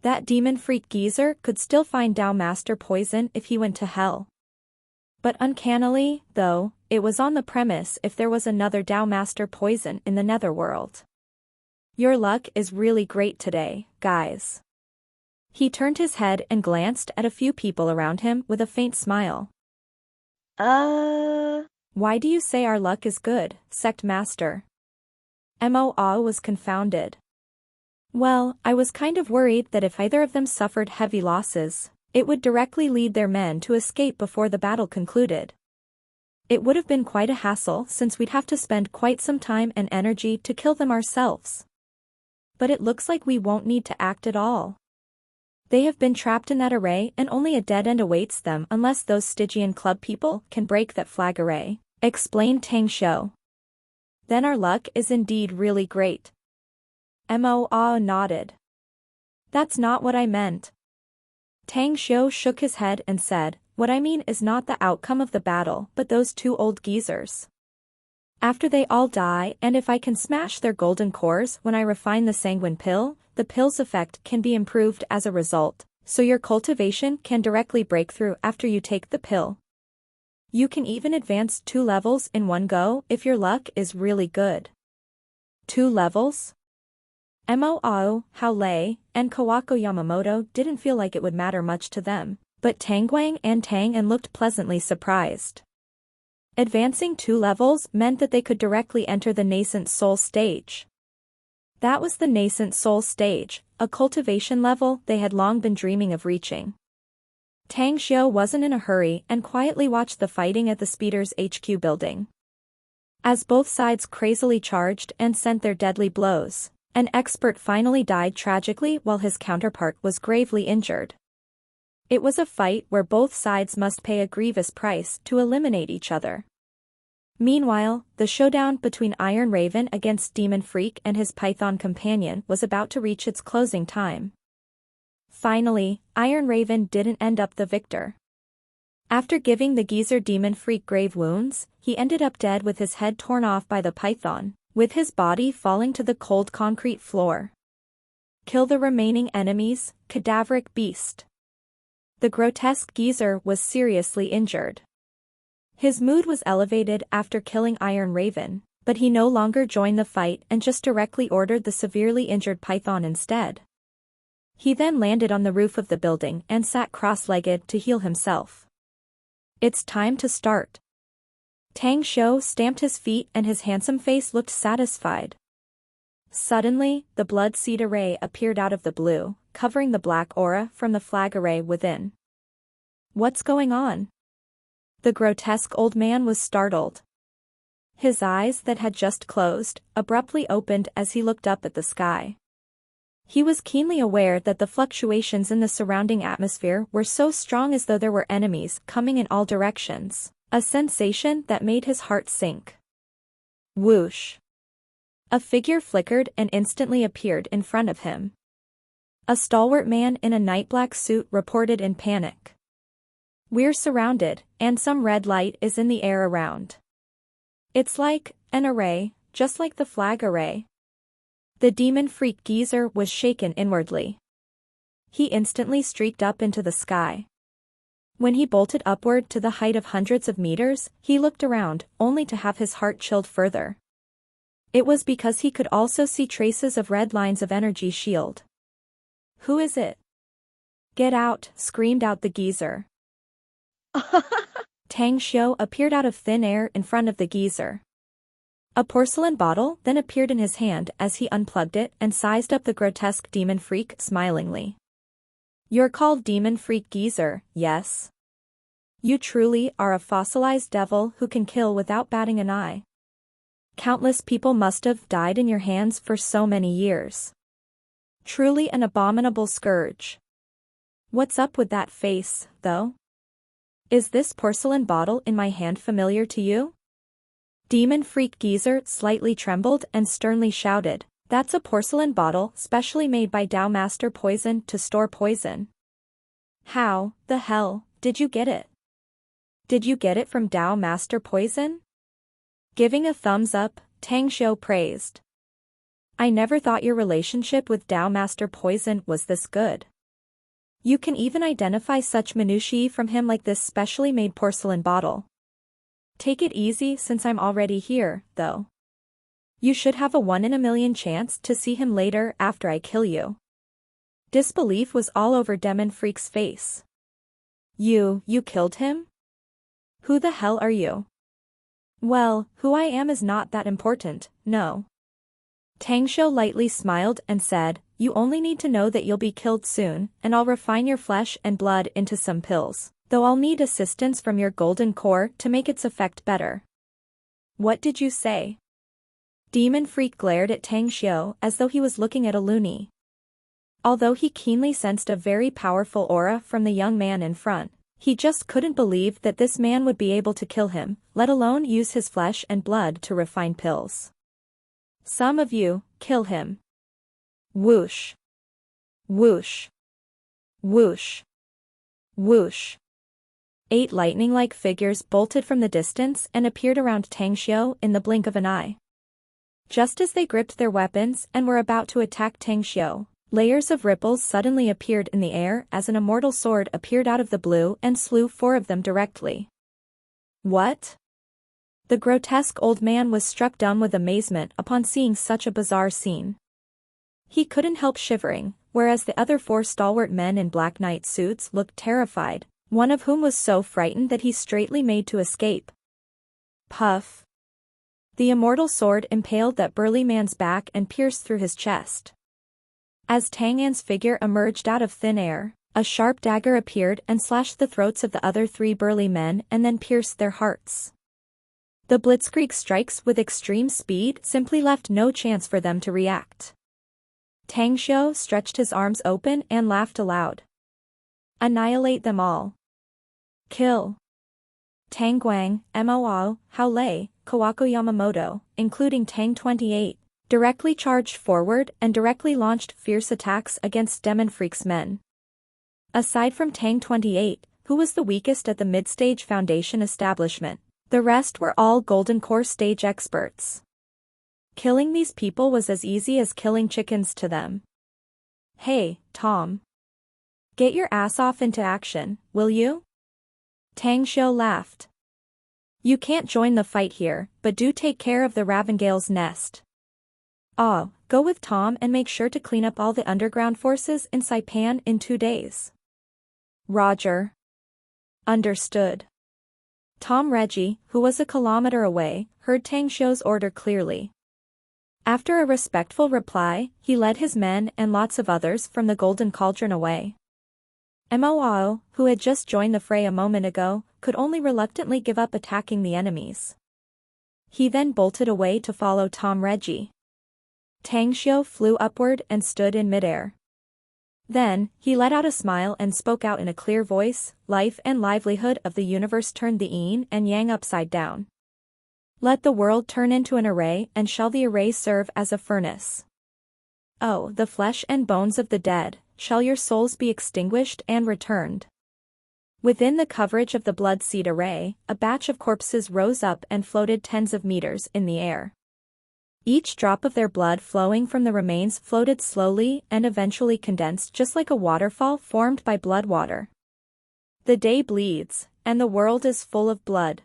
[SPEAKER 1] That demon freak geezer could still find Tao Master poison if he went to hell. But uncannily, though, it was on the premise if there was another Tao Master poison in the netherworld. Your luck is really great today, guys. He turned his head and glanced at a few people around him with a faint smile. Why do you say our luck is good, Sect Master? Mo was confounded. Well, I was kind of worried that if either of them suffered heavy losses, it would directly lead their men to escape before the battle concluded. It would have been quite a hassle since we'd have to spend quite some time and energy to kill them ourselves. But it looks like we won't need to act at all. They have been trapped in that array and only a dead end awaits them unless those Stygian club people can break that flag array, explained Tang Xiu. Then our luck is indeed really great. Mo nodded. That's not what I meant. Tang Xiu shook his head and said, what I mean is not the outcome of the battle but those two old geezers. After they all die and if I can smash their golden cores when I refine the sanguine pill, the pill's effect can be improved as a result, so your cultivation can directly break through after you take the pill. You can even advance 2 levels in one go if your luck is really good. 2 levels? Mo, Hao Lei, and Kawako Yamamoto didn't feel like it would matter much to them, but Tang Guang and Tang An looked pleasantly surprised. Advancing 2 levels meant that they could directly enter the nascent soul stage. That was the nascent soul stage, a cultivation level they had long been dreaming of reaching. Tang Xiu wasn't in a hurry and quietly watched the fighting at the Speeder's HQ building. As both sides crazily charged and sent their deadly blows, an expert finally died tragically while his counterpart was gravely injured. It was a fight where both sides must pay a grievous price to eliminate each other. Meanwhile, the showdown between Iron Raven against Demon Freak and his Python companion was about to reach its closing time. Finally, Iron Raven didn't end up the victor. After giving the geezer Demon Freak grave wounds, he ended up dead with his head torn off by the python, with his body falling to the cold concrete floor. Kill the remaining enemies, cadaveric beast. The grotesque geezer was seriously injured. His mood was elevated after killing Iron Raven, but he no longer joined the fight and just directly ordered the severely injured python instead. He then landed on the roof of the building and sat cross-legged to heal himself. It's time to start. Tang Xiu stamped his feet and his handsome face looked satisfied. Suddenly, the blood seed array appeared out of the blue, covering the black aura from the flag array within. What's going on? The grotesque old man was startled. His eyes that had just closed, abruptly opened as he looked up at the sky. He was keenly aware that the fluctuations in the surrounding atmosphere were so strong as though there were enemies coming in all directions, a sensation that made his heart sink. Whoosh! A figure flickered and instantly appeared in front of him. A stalwart man in a night-black suit reported in panic. We're surrounded, and some red light is in the air around. It's like an array, just like the flag array. The demon freak geezer was shaken inwardly. He instantly streaked up into the sky. When he bolted upward to the height of hundreds of meters, he looked around, only to have his heart chilled further. It was because he could also see traces of red lines of energy shield. Who is it? Get out, screamed out the geezer. Tang Xiu appeared out of thin air in front of the geezer. A porcelain bottle then appeared in his hand as he unplugged it and sized up the grotesque demon freak smilingly. You're called Demon Freak Geezer, yes? You truly are a fossilized devil who can kill without batting an eye. Countless people must have died in your hands for so many years. Truly an abominable scourge. What's up with that face, though? Is this porcelain bottle in my hand familiar to you? Demon Freak Geezer slightly trembled and sternly shouted, that's a porcelain bottle specially made by Tao Master Poison to store poison. How the hell did you get it? Did you get it from Tao Master Poison? Giving a thumbs up, Tang Xiu praised. I never thought your relationship with Tao Master Poison was this good. You can even identify such minutiae from him like this specially made porcelain bottle. Take it easy since I'm already here, though. You should have a 1 in a million chance to see him later after I kill you. Disbelief was all over Demon Freak's face. You killed him? Who the hell are you? Well, who I am is not that important, no. Tang Xiu lightly smiled and said, you only need to know that you'll be killed soon, and I'll refine your flesh and blood into some pills, though I'll need assistance from your golden core to make its effect better. What did you say? Demon Freak glared at Tang Xiu as though he was looking at a loony. Although he keenly sensed a very powerful aura from the young man in front, he just couldn't believe that this man would be able to kill him, let alone use his flesh and blood to refine pills. Some of you, kill him. Whoosh. Whoosh. Whoosh. Whoosh. 8 lightning-like figures bolted from the distance and appeared around Tang Xiu in the blink of an eye. Just as they gripped their weapons and were about to attack Tang Xiu, layers of ripples suddenly appeared in the air as an immortal sword appeared out of the blue and slew 4 of them directly. What? The grotesque old man was struck dumb with amazement upon seeing such a bizarre scene. He couldn't help shivering, whereas the other 4 stalwart men in black knight suits looked terrified, one of whom was so frightened that he straightly made to escape. Puff. The immortal sword impaled that burly man's back and pierced through his chest. As Tang An's figure emerged out of thin air, a sharp dagger appeared and slashed the throats of the other 3 burly men and then pierced their hearts. The blitzkrieg strikes with extreme speed simply left no chance for them to react. Tang Xiu stretched his arms open and laughed aloud. Annihilate them all. Kill. Tang Guang, Mo Hao Lei, Kawako Yamamoto, including Tang 28, directly charged forward and directly launched fierce attacks against Demon Freak's men. Aside from Tang 28, who was the weakest at the mid-stage foundation establishment, the rest were all Golden Core stage experts. Killing these people was as easy as killing chickens to them. Hey, Tom. Get your ass off into action, will you? Tang Xiu laughed. You can't join the fight here, but do take care of the Ravengale's nest. Go with Tom and make sure to clean up all the underground forces in Saipan in 2 days. Roger. Understood. Tom Reggie, who was a kilometer away, heard Tang Xiu's order clearly. After a respectful reply, he led his men and lots of others from the Golden Cauldron away. Mo, who had just joined the fray a moment ago, could only reluctantly give up attacking the enemies. He then bolted away to follow Tom Reggie. Tang Xiu flew upward and stood in midair. Then, he let out a smile and spoke out in a clear voice, life and livelihood of the universe turned the yin and yang upside down. Let the world turn into an array and shall the array serve as a furnace. Oh, the flesh and bones of the dead, shall your souls be extinguished and returned. Within the coverage of the blood seed array, a batch of corpses rose up and floated tens of meters in the air. Each drop of their blood flowing from the remains floated slowly and eventually condensed just like a waterfall formed by blood water. The day bleeds, and the world is full of blood.